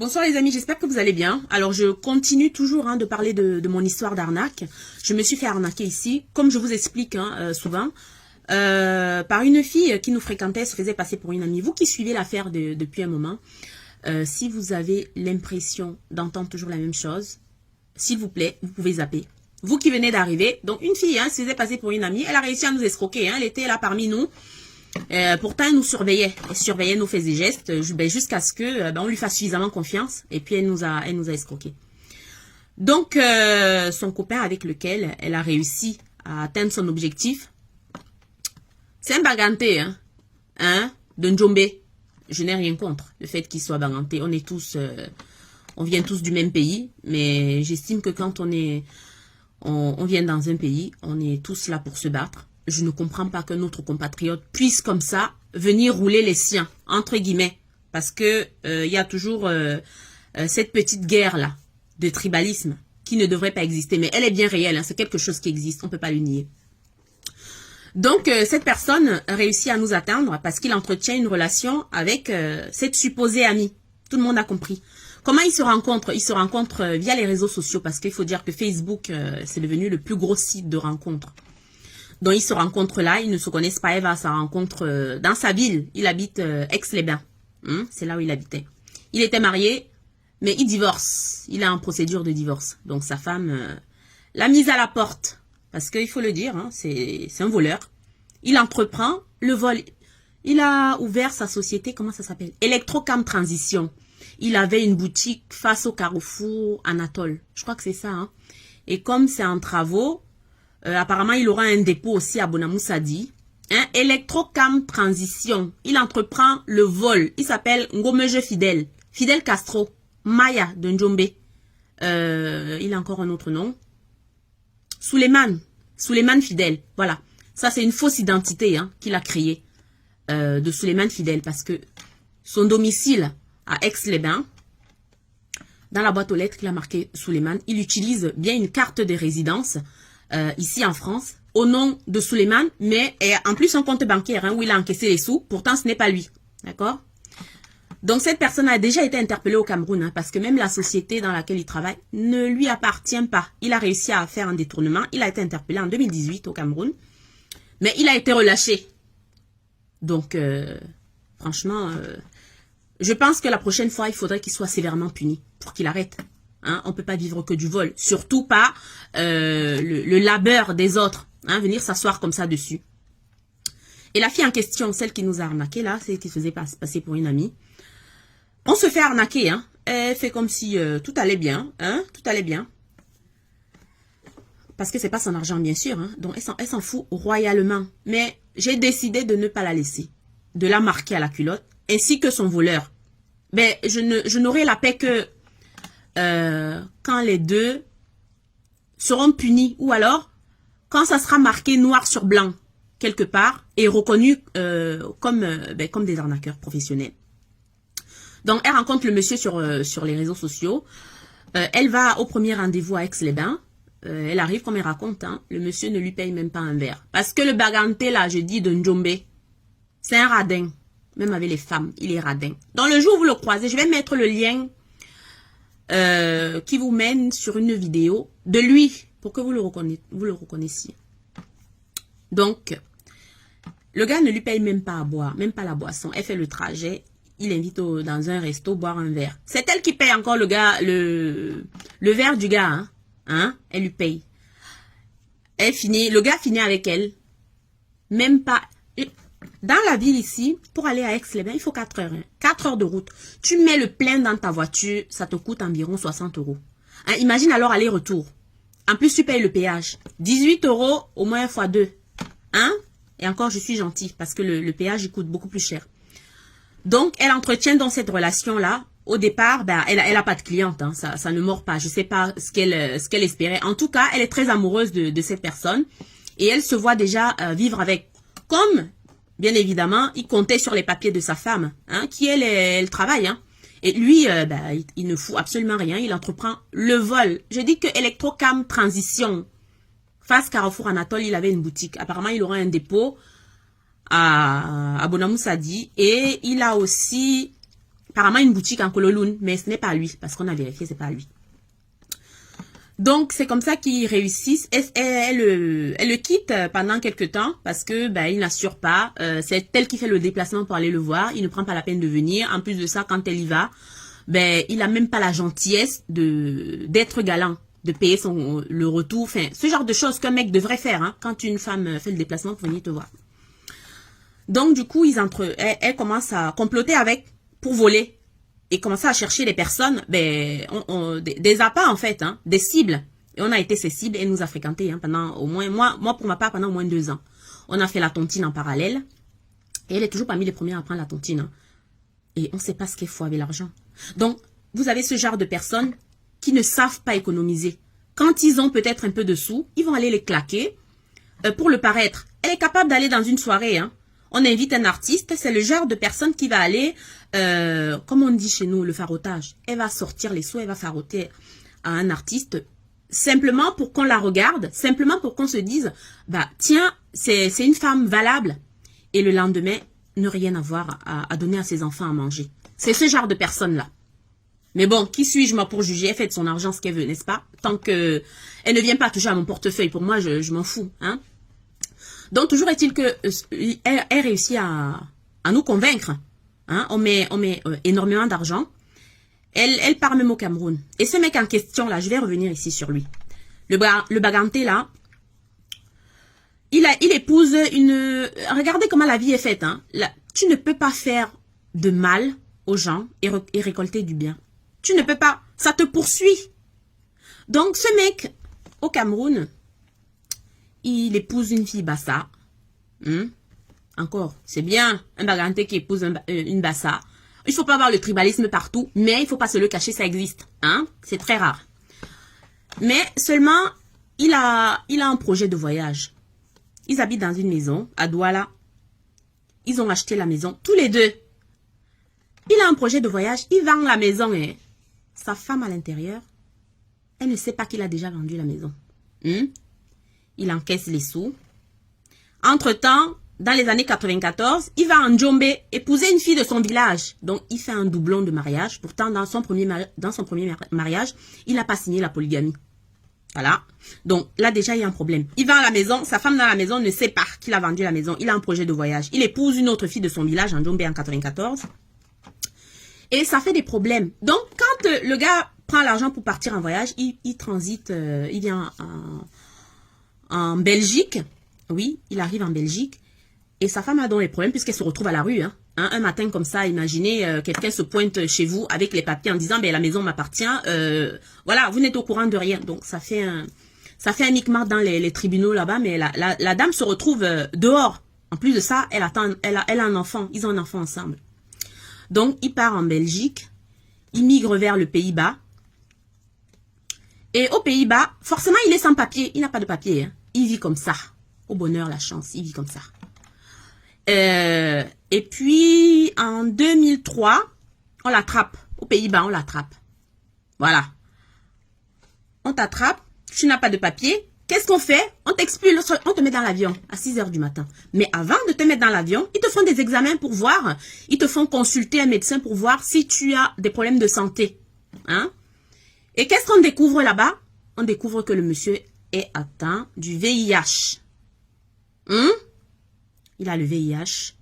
Bonsoir les amis, j'espère que vous allez bien. Alors je continue toujours de parler de mon histoire d'arnaque. Je me suis fait arnaquer ici, comme je vous explique souvent, par une fille qui nous fréquentait, se faisait passer pour une amie. Vous qui suivez l'affaire depuis un moment, si vous avez l'impression d'entendre toujours la même chose, s'il vous plaît, vous pouvez zapper. Vous qui venez d'arriver, donc une fille se faisait passer pour une amie, elle a réussi à nous escroquer, elle était là parmi nous. Pourtant, elle nous surveillait. Elle surveillait nos faits et gestes jusqu'à ce que on lui fasse suffisamment confiance. Et puis, elle nous a escroqués. Donc, son copain avec lequel elle a réussi à atteindre son objectif, c'est un baganté, de Njombe. Je n'ai rien contre le fait qu'il soit baganté. On est tous, on vient tous du même pays, mais j'estime que quand on vient dans un pays, on est tous là pour se battre. Je ne comprends pas que notre compatriote puisse comme ça venir rouler les siens, entre guillemets. Parce que y a toujours cette petite guerre-là de tribalisme qui ne devrait pas exister. Mais elle est bien réelle, c'est quelque chose qui existe, on ne peut pas le nier. Donc, cette personne réussit à nous atteindre parce qu'il entretient une relation avec cette supposée amie. Tout le monde a compris. Comment ils se rencontrent? Ils se rencontrent via les réseaux sociaux parce qu'il faut dire que Facebook, c'est devenu le plus gros site de rencontres. Donc, ils se rencontrent là, ils ne se connaissent pas. Elle va à sa rencontre dans sa ville. Il habite Aix-les-Bains. C'est là où il habitait. Il était marié, mais il divorce. Il est en procédure de divorce. Donc, sa femme l'a mise à la porte. Parce qu'il faut le dire, c'est un voleur. Il entreprend le vol. Il a ouvert sa société, comment ça s'appelle? Electrocam Transition. Il avait une boutique face au Carrefour Anatole. Je crois que c'est ça. Et comme c'est en travaux, apparemment, il aura un dépôt aussi à Bonamoussadi. Electrocam Transition. Il entreprend le vol. Il s'appelle Ngomeje Fidel. Fidel Castro. Maya de Njombe. Il a encore un autre nom. Suleiman Fidel. Voilà. Ça, c'est une fausse identité qu'il a créée de Suleiman Fidel. Parce que son domicile à Aix-les-Bains, dans la boîte aux lettres qu'il a marqué Suleiman, il utilise bien une carte de résidence ici en France, au nom de Suleiman, mais en plus un compte bancaire où il a encaissé les sous. Pourtant, ce n'est pas lui. D'accord? Donc, cette personne a déjà été interpellée au Cameroun, parce que même la société dans laquelle il travaille ne lui appartient pas. Il a réussi à faire un détournement. Il a été interpellé en 2018 au Cameroun, mais il a été relâché. Donc, franchement, je pense que la prochaine fois, il faudrait qu'il soit sévèrement puni pour qu'il arrête. On ne peut pas vivre que du vol, surtout pas le labeur des autres, venir s'asseoir comme ça dessus. Et la fille en question, celle qui nous a arnaqué là, celle qui se faisait passer pour une amie, on se fait arnaquer, elle fait comme si tout allait bien, tout allait bien. Parce que c'est pas son argent bien sûr, donc elle s'en fout royalement. Mais j'ai décidé de ne pas la laisser, de la marquer à la culotte, ainsi que son voleur. Mais je n'aurai la paix que quand les deux seront punis, ou alors quand ça sera marqué noir sur blanc quelque part et reconnu comme des arnaqueurs professionnels. Donc elle rencontre le monsieur sur les réseaux sociaux. Elle va au premier rendez-vous à Aix-les-Bains. Elle arrive, comme elle raconte, le monsieur ne lui paye même pas un verre. Parce que le baganté là, je dis de Njombe, c'est un radin. Même avec les femmes, il est radin. Donc le jour où vous le croisez, je vais mettre le lien qui vous mène sur une vidéo de lui pour que vous le reconnaissiez. Donc, le gars ne lui paye même pas à boire, même pas la boisson. Elle fait le trajet, il invite dans un resto boire un verre. C'est elle qui paye encore le gars, le verre du gars, elle lui paye. Le gars finit avec elle. Même pas. Dans la ville ici, pour aller à Aix-les-Bains, il faut 4 heures. 4 heures de route. Tu mets le plein dans ta voiture, ça te coûte environ 60 €. Imagine alors aller-retour. En plus, tu payes le péage. 18 € au moins fois 2. Et encore, je suis gentille parce que le péage, il coûte beaucoup plus cher. Donc, elle entretient dans cette relation-là. Au départ, elle a pas de cliente. Ça ne mord pas. Je sais pas ce qu'elle espérait. En tout cas, elle est très amoureuse de cette personne. Et elle se voit déjà vivre avec. Comme, bien évidemment, il comptait sur les papiers de sa femme, qui elle travaille. Et lui, il ne fout absolument rien. Il entreprend le vol. Je dis que Electrocam Transition, face Carrefour Anatole, il avait une boutique. Apparemment, il aura un dépôt à Bonamoussadi. Et il a aussi apparemment une boutique en Kololun, mais ce n'est pas lui, parce qu'on a vérifié, c'est pas lui. Donc, c'est comme ça qu'ils réussissent. Elle le quitte pendant quelques temps parce que il n'assure pas. C'est elle qui fait le déplacement pour aller le voir. Il ne prend pas la peine de venir. En plus de ça, quand elle y va, il a même pas la gentillesse d'être galant, de payer le retour. Enfin, ce genre de choses qu'un mec devrait faire hein, quand une femme fait le déplacement pour venir te voir. Donc, du coup, elle commence à comploter pour voler. Et commencer à chercher des personnes, des appâts en fait, hein, des cibles. Et on a été ses cibles, elle nous a fréquentés hein, pendant au moins, moi pour ma part, pendant au moins 2 ans. On a fait la tontine en parallèle. Et elle est toujours parmi les premières à prendre la tontine. Hein. Et on ne sait pas ce qu'elle faut avec l'argent. Donc, vous avez ce genre de personnes qui ne savent pas économiser. Quand ils ont peut-être un peu de sous, ils vont aller les claquer pour le paraître. Elle est capable d'aller dans une soirée, hein. On invite un artiste, c'est le genre de personne qui va aller, comme on dit chez nous, le farotage. Elle va sortir les sous, elle va faroter à un artiste, simplement pour qu'on la regarde, simplement pour qu'on se dise, tiens, c'est une femme valable. Et le lendemain, ne rien avoir à donner à ses enfants à manger. C'est ce genre de personne-là. Mais bon, qui suis-je moi pour juger? Elle fait de son argent ce qu'elle veut, n'est-ce pas? Tant que elle ne vient pas toucher à mon portefeuille, pour moi, je m'en fous, hein. Donc, toujours est-il que elle réussit à nous convaincre. Hein? On met énormément d'argent. Elle part même au Cameroun. Et ce mec en question, là, je vais revenir ici sur lui. Le Baganté, là, il épouse une... Regardez comment la vie est faite. Hein? Là, tu ne peux pas faire de mal aux gens et récolter du bien. Tu ne peux pas. Ça te poursuit. Donc, ce mec, au Cameroun... Il épouse une fille Bassa. Encore, c'est bien un Baganté qui épouse une Bassa. Il faut pas avoir le tribalisme partout, mais il faut pas se le cacher, ça existe. Hein? C'est très rare. Mais seulement, il a un projet de voyage. Ils habitent dans une maison à Douala. Ils ont acheté la maison, tous les deux. Il a un projet de voyage, il vend la maison. Hein. Sa femme à l'intérieur, elle ne sait pas qu'il a déjà vendu la maison. Il encaisse les sous. Entre-temps, dans les années 94, il va en Djombe épouser une fille de son village. Donc, il fait un doublon de mariage. Pourtant, dans son premier mariage, il n'a pas signé la polygamie. Voilà. Donc, là, déjà, il y a un problème. Il va à la maison. Sa femme dans la maison ne sait pas qu'il a vendu la maison. Il a un projet de voyage. Il épouse une autre fille de son village en Djombe en 94. Et ça fait des problèmes. Donc, quand le gars prend l'argent pour partir en voyage, il transite, il vient en Belgique, oui, il arrive en Belgique, et sa femme a donc des problèmes puisqu'elle se retrouve à la rue. Hein. Un matin comme ça, imaginez, quelqu'un se pointe chez vous avec les papiers en disant, la maison m'appartient, voilà, vous n'êtes au courant de rien. Donc, ça fait un micmac dans les tribunaux là-bas, mais la dame se retrouve dehors. En plus de ça, elle a un enfant, ils ont un enfant ensemble. Donc, il part en Belgique, il migre vers le Pays-Bas, et aux Pays-Bas, forcément, il est sans papier, il n'a pas de papier, hein. Il vit comme ça. Au bonheur, la chance, il vit comme ça. Et puis, en 2003, on l'attrape. Aux Pays-Bas, on l'attrape. Voilà. On t'attrape, tu n'as pas de papier. Qu'est-ce qu'on fait? On t'expulse, on te met dans l'avion à 6 h du matin. Mais avant de te mettre dans l'avion, ils te font des examens pour voir. Ils te font consulter un médecin pour voir si tu as des problèmes de santé. Hein? Et qu'est-ce qu'on découvre là-bas? On découvre que le monsieur est atteint du VIH. Il a le VIH.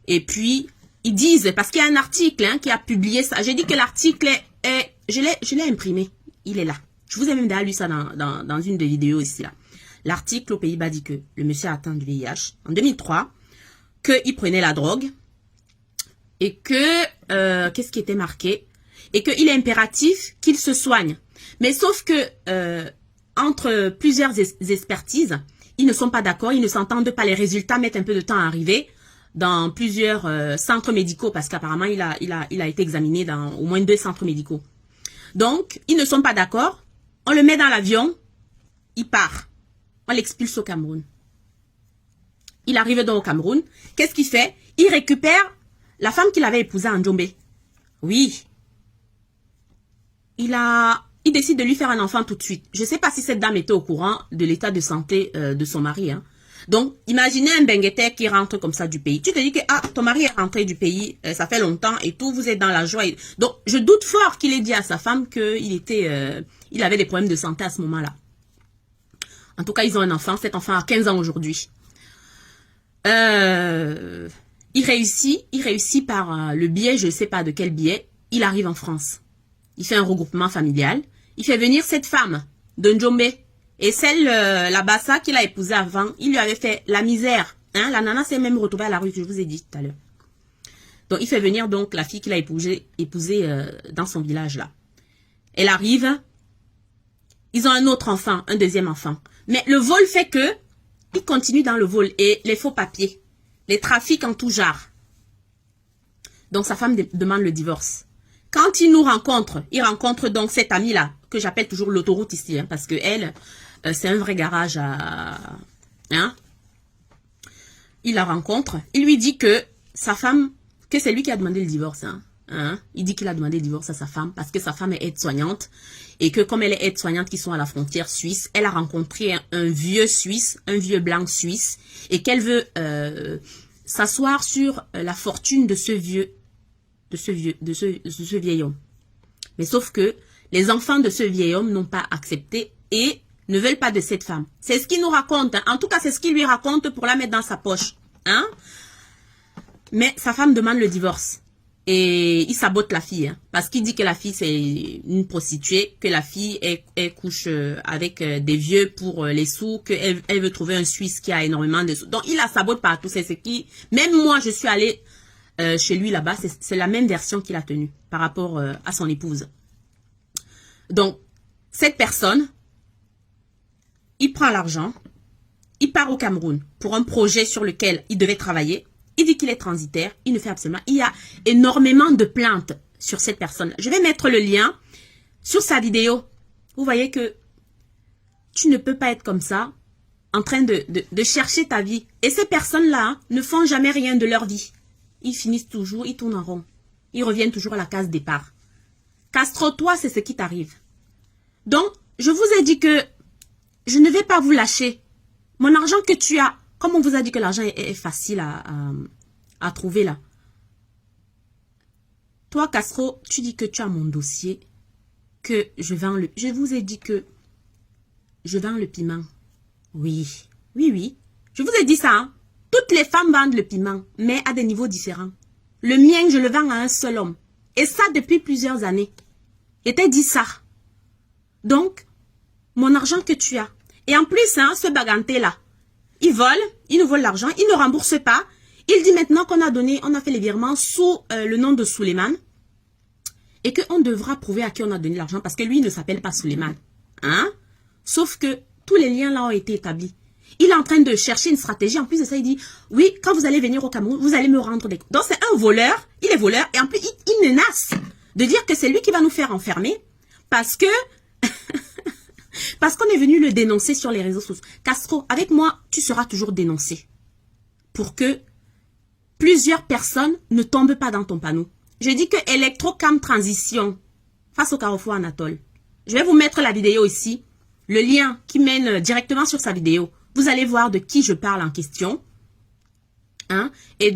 Et puis, ils disent, parce qu'il y a un article qui a publié ça. J'ai dit que l'article est... Je l'ai imprimé. Il est là. Je vous ai même déjà lu ça dans une des vidéos ici. Là. L'article aux Pays-Bas dit que le monsieur a atteint du VIH en 2003, qu'il prenait la drogue, et que... qu'est-ce qui était marqué? Et qu'il est impératif qu'il se soigne. Mais sauf que... entre plusieurs expertises, ils ne sont pas d'accord, ils ne s'entendent pas, les résultats mettent un peu de temps à arriver dans plusieurs centres médicaux parce qu'apparemment il a été examiné dans au moins 2 centres médicaux. Donc, ils ne sont pas d'accord, on le met dans l'avion, il part, on l'expulse au Cameroun. Il arrive donc au Cameroun, qu'est-ce qu'il fait? Il récupère la femme qu'il avait épousée en Djombe. Oui, il décide de lui faire un enfant tout de suite. Je ne sais pas si cette dame était au courant de l'état de santé de son mari. Hein. Donc, imaginez un bengueter qui rentre comme ça du pays. Tu te dis que, ah, ton mari est rentré du pays, ça fait longtemps et tout, vous êtes dans la joie. Donc, je doute fort qu'il ait dit à sa femme il avait des problèmes de santé à ce moment-là. En tout cas, ils ont un enfant. Cet enfant a 15 ans aujourd'hui. Il réussit par le biais, je ne sais pas de quel biais, il arrive en France. Il fait un regroupement familial. Il fait venir cette femme de Njombe. Et celle, la Bassa qu'il a épousée avant, il lui avait fait la misère. Hein? La nana s'est même retrouvée à la rue, je vous ai dit tout à l'heure. Donc, il fait venir donc la fille qu'il a épousée dans son village là. Elle arrive. Ils ont un autre enfant, un deuxième enfant. Mais le vol fait que il continue dans le vol et les faux papiers, les trafics en tout genre. Donc, sa femme demande le divorce. Quand il nous rencontre, il rencontre donc cette amie-là, que j'appelle toujours l'autoroute ici, hein, parce que elle, c'est un vrai garage à... Hein? Il la rencontre, il lui dit que sa femme, que c'est lui qui a demandé le divorce. Hein? Il dit qu'il a demandé le divorce à sa femme parce que sa femme est aide-soignante et que comme elle est aide-soignante qui sont à la frontière suisse, elle a rencontré un vieux Suisse, un vieux blanc suisse et qu'elle veut s'asseoir sur la fortune de ce vieil homme. Mais sauf que les enfants de ce vieil homme n'ont pas accepté et ne veulent pas de cette femme. C'est ce qu'il nous raconte. Hein. En tout cas, c'est ce qu'il lui raconte pour la mettre dans sa poche. Hein? Mais sa femme demande le divorce. Et il sabote la fille. Hein, parce qu'il dit que la fille, c'est une prostituée. Que la fille, elle couche avec des vieux pour les sous. Qu'elle veut trouver un Suisse qui a énormément de sous. Donc, il la sabote partout. C'est ce qui... Même moi, je suis allée chez lui là-bas. C'est la même version qu'il a tenue par rapport à son épouse. Donc, cette personne... Il prend l'argent, il part au Cameroun pour un projet sur lequel il devait travailler. Il dit qu'il est transitaire, il ne fait absolument... Il y a énormément de plaintes sur cette personne. Je vais mettre le lien sur sa vidéo. Vous voyez que tu ne peux pas être comme ça, en train de chercher ta vie. Et ces personnes-là ne font jamais rien de leur vie. Ils finissent toujours, ils tournent en rond. Ils reviennent toujours à la case départ. Castro, toi, c'est ce qui t'arrive. Donc, je vous ai dit que je ne vais pas vous lâcher. Mon argent que tu as, comme on vous a dit que l'argent est facile à trouver là. Toi, Castro, tu dis que tu as mon dossier, que je vends le... Je vous ai dit que je vends le piment. Oui, oui, oui. Je vous ai dit ça. Hein? Toutes les femmes vendent le piment, mais à des niveaux différents. Le mien, je le vends à un seul homme. Et ça depuis plusieurs années. Je t'ai dit ça. Donc, mon argent que tu as. Et en plus, hein, ce baganté-là, il vole, il nous vole l'argent, il ne rembourse pas. Il dit maintenant qu'on a fait les virements sous le nom de Suleiman. Et qu'on devra prouver à qui on a donné l'argent parce que lui, il ne s'appelle pas Suleiman. Hein? Sauf que tous les liens là ont été établis. Il est en train de chercher une stratégie. En plus de ça, il dit, oui, quand vous allez venir au Cameroun, vous allez me rendre des... Donc, c'est un voleur, il est voleur. Et en plus, il menace de dire que c'est lui qui va nous faire enfermer parce que... Parce qu'on est venu le dénoncer sur les réseaux sociaux. Castro, avec moi, tu seras toujours dénoncé. Pour que plusieurs personnes ne tombent pas dans ton panneau. Je dis que Electrocam Transition, face au Carrefour Anatole. Je vais vous mettre la vidéo ici. Le lien qui mène directement sur sa vidéo. Vous allez voir de qui je parle en question. Hein? Et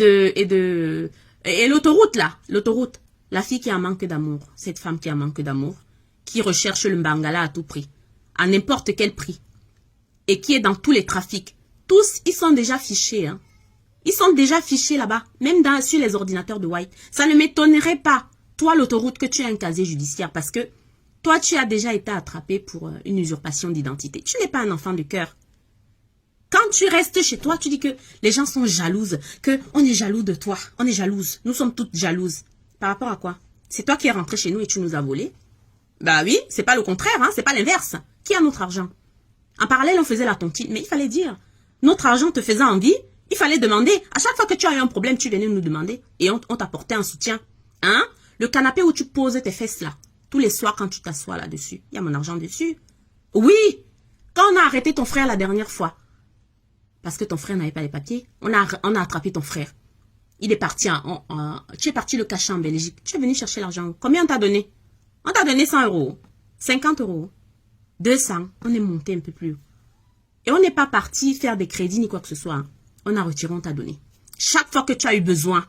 l'autoroute là. L'autoroute. La fille qui a un manque d'amour. Cette femme qui a un manque d'amour. Qui recherche le Mbangala à tout prix. À n'importe quel prix. Et qui est dans tous les trafics. Tous, ils sont déjà fichés. Hein. Ils sont déjà fichés là-bas. Même sur les ordinateurs de White. Ça ne m'étonnerait pas, toi, l'autoroute, que tu aies un casier judiciaire. Parce que toi, tu as déjà été attrapé pour une usurpation d'identité. Tu n'es pas un enfant de cœur. Quand tu restes chez toi, tu dis que les gens sont jalouses. On est jaloux de toi. On est jalouse. Nous sommes toutes jalouses. Par rapport à quoi? C'est toi qui es rentré chez nous et tu nous as volé. Bah oui, c'est pas le contraire, hein, c'est pas l'inverse. Qui a notre argent? En parallèle, on faisait la tontine, mais il fallait dire. Notre argent te faisait envie, il fallait demander. À chaque fois que tu as eu un problème, tu venais nous demander et on t'apportait un soutien. Hein? Le canapé où tu poses tes fesses là, tous les soirs quand tu t'assois là-dessus, il y a mon argent dessus. Oui! Quand on a arrêté ton frère la dernière fois, parce que ton frère n'avait pas les papiers, on a attrapé ton frère. Il est parti, tu es parti le cacher en Belgique. Tu es venu chercher l'argent. Combien on t'a donné? On t'a donné 100 €, 50 €, 200. On est monté un peu plus haut. Et on n'est pas parti faire des crédits ni quoi que ce soit. Hein. On a retiré, on t'a donné. Chaque fois que tu as eu besoin,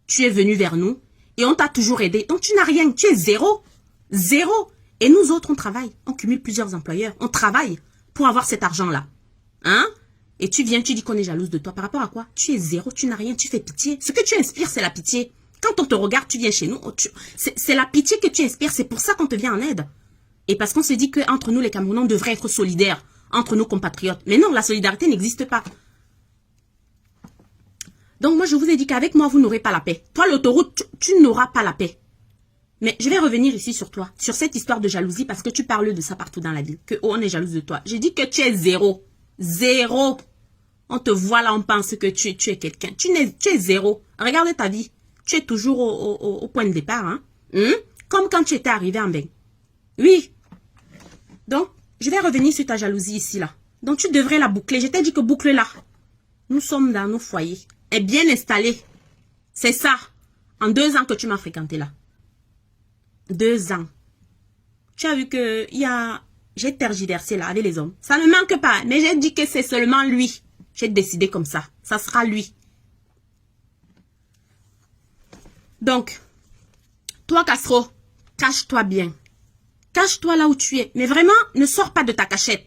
tu es venu vers nous et on t'a toujours aidé. Donc tu n'as rien, tu es zéro. Zéro. Et nous autres, on travaille. On cumule plusieurs employeurs. On travaille pour avoir cet argent-là. Hein? Et tu viens, tu dis qu'on est jalouse de toi. Par rapport à quoi? Tu es zéro, tu n'as rien, tu fais pitié. Ce que tu inspires, c'est la pitié. Quand on te regarde, tu viens chez nous. C'est la pitié que tu inspires. C'est pour ça qu'on te vient en aide. Et parce qu'on se dit qu'entre nous, les Camerounais, on devrait être solidaires. Entre nos compatriotes. Mais non, la solidarité n'existe pas. Donc moi, je vous ai dit qu'avec moi, vous n'aurez pas la paix. Toi, l'autoroute, tu n'auras pas la paix. Mais je vais revenir ici sur toi, sur cette histoire de jalousie, parce que tu parles de ça partout dans la ville, que oh, on est jalouse de toi. J'ai dit que tu es zéro. Zéro. On te voit là, on pense que tu es quelqu'un. Tu es zéro. Regarde ta vie. Tu es toujours au point de départ. Hein? Comme quand tu étais arrivé en bain. Oui. Donc, je vais revenir sur ta jalousie ici, là. Donc, tu devrais la boucler. Je t'ai dit que boucle-la. Nous sommes dans nos foyers. Et bien installés. C'est ça. En 2 ans que tu m'as fréquenté là. 2 ans. Tu as vu que j'ai tergiversé là avec les hommes. Ça ne manque pas. Mais j'ai dit que c'est seulement lui. J'ai décidé comme ça. Ça sera lui. Donc, toi Castro, cache-toi bien. Cache-toi là où tu es. Mais vraiment, ne sors pas de ta cachette.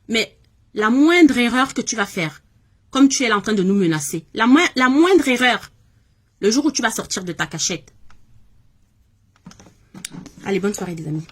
Mais la moindre erreur que tu vas faire, comme tu es là en train de nous menacer, la moindre erreur, le jour où tu vas sortir de ta cachette. Allez, bonne soirée les amis.